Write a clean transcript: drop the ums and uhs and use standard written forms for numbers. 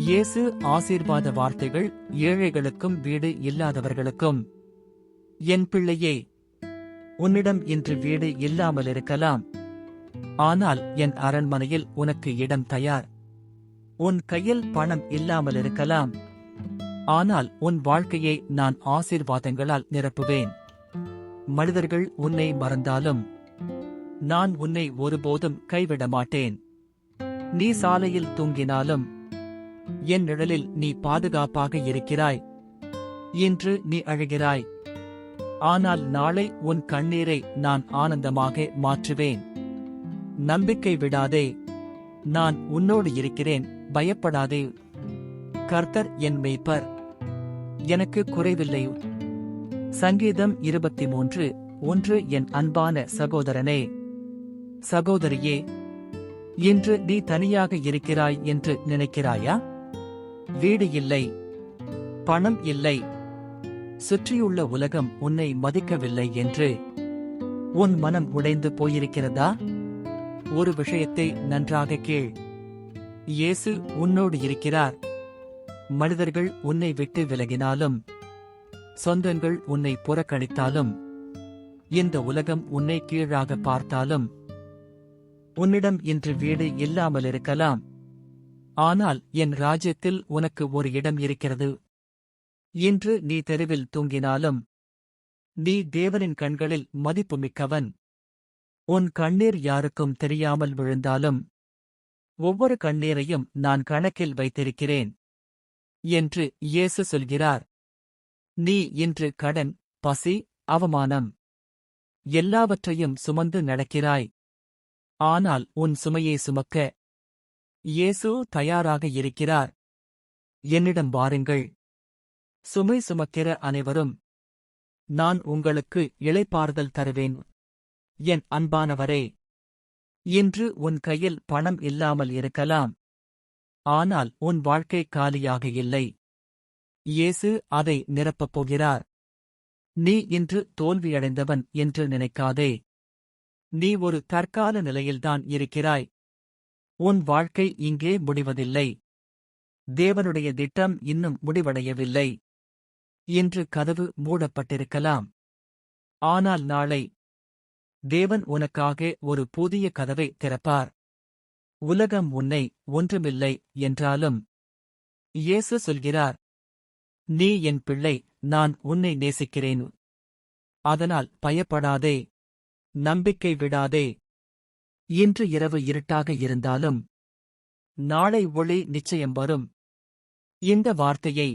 இயேசு ஆசீர்வாத வார்த்தைகள் ஏழைகளுக்கும் வீடு இல்லாதவர்களுக்கும். என் பிள்ளையே, உன்னிடம் இன்று வீடு இல்லாமலிருக்கலாம். ஆனால் என் அரண்மனையில் உனக்கு இடம் தயார். உன் கையில் பணம் இல்லாமலிருக்கலாம். ஆனால் உன் வாழ்க்கையை நான் ஆசீர்வாதங்களால் நிரப்புவேன். மனிதர்கள் உன்னை மறந்தாலும் நான் உன்னை ஒருபோதும் கைவிட மாட்டேன். நீ சாலையில் தூங்கினாலும் என் நிழலில் நீ பாதுகாப்பாக இருக்கிறாய். இன்று நீ அழுகிறாய், ஆனால் நாளை உன் கண்ணீரை நான் ஆனந்தமாக மாற்றுவேன். நம்பிக்கை விடாதே, நான் உன்னோடு இருக்கிறேன், பயப்படாதே. கர்த்தர் என் மேய்ப்பர், எனக்கு குறைவில்லை. சங்கீதம் 23:1. என் அன்பான சகோதரனே, சகோதரியே, இன்று நீ தனியாக இருக்கிறாய் என்று நினைக்கிறாயா? வீடு இல்லை, பணம் இல்லை, சுற்றியுள்ள உலகம் உன்னை மதிக்கவில்லை என்று உன் மனம் உடைந்து போயிருக்கிறதா? ஒரு விஷயத்தை நன்றாக கேள். இயேசு உன்னோடு இருக்கிறார். மனிதர்கள் உன்னை விட்டு விலகினாலும், சொந்தங்கள் உன்னை புறக்கணித்தாலும், இந்த உலகம் உன்னை கீழாக பார்த்தாலும், உன்னிடம் இன்று வீடு இல்லாமலிருக்கலாம். ஆனால் என் ராஜ்யத்தில் உனக்கு ஒரு இடம் இருக்கிறது. இன்று நீ தெருவில் தூங்கினாலும் நீ தேவனின் கண்களில் மதிப்புமிக்கவன். உன் கண்ணீர் யாருக்கும் தெரியாமல் விழுந்தாலும் ஒவ்வொரு கண்ணீரையும் நான் கணக்கில் வைத்திருக்கிறேன் என்று இயேசு சொல்கிறார். நீ இன்று கடன், பசி, அவமானம் எல்லாவற்றையும் சுமந்து நடக்கிறாய். ஆனால் உன் சுமையை சுமக்க இயேசு தயாராக இருக்கிறார். என்னிடம் வாருங்கள், சுமை சுமக்கிற அனைவரும், நான் உங்களுக்கு இளைப்பாறுதல் தருவேன். என் அன்பானவரே, இன்று உன் கையில் பணம் இல்லாமல் இருக்கலாம். ஆனால் உன் வாழ்க்கை காலியாக இல்லை. இயேசு அதை நிரப்பப் போகிறார். நீ இன்று தோல்வியடைந்தவன் என்று நினைக்காதே. நீ ஒரு தற்கால நிலையில்தான் இருக்கிறாய். உன் வாழ்க்கை இங்கே முடிவதில்லை. தேவனுடைய திட்டம் இன்னும் முடிவடையவில்லை. இன்று கதவு மூடப்பட்டிருக்கலாம். ஆனால் நாளை தேவன் உனக்காக ஒரு புதிய கதவை திறப்பார். உலகம் உன்னை ஒன்றுமில்லை என்றாலும் இயேசு சொல்கிறார், நீ என் பிள்ளை, நான் உன்னை நேசிக்கிறேன். அதனால் பயப்படாதே, நம்பிக்கை விடாதே. இன்று இரவு இருட்டாக இருந்தாலும் நாளை ஒளி நிச்சயம் வரும். இந்த வார்த்தையை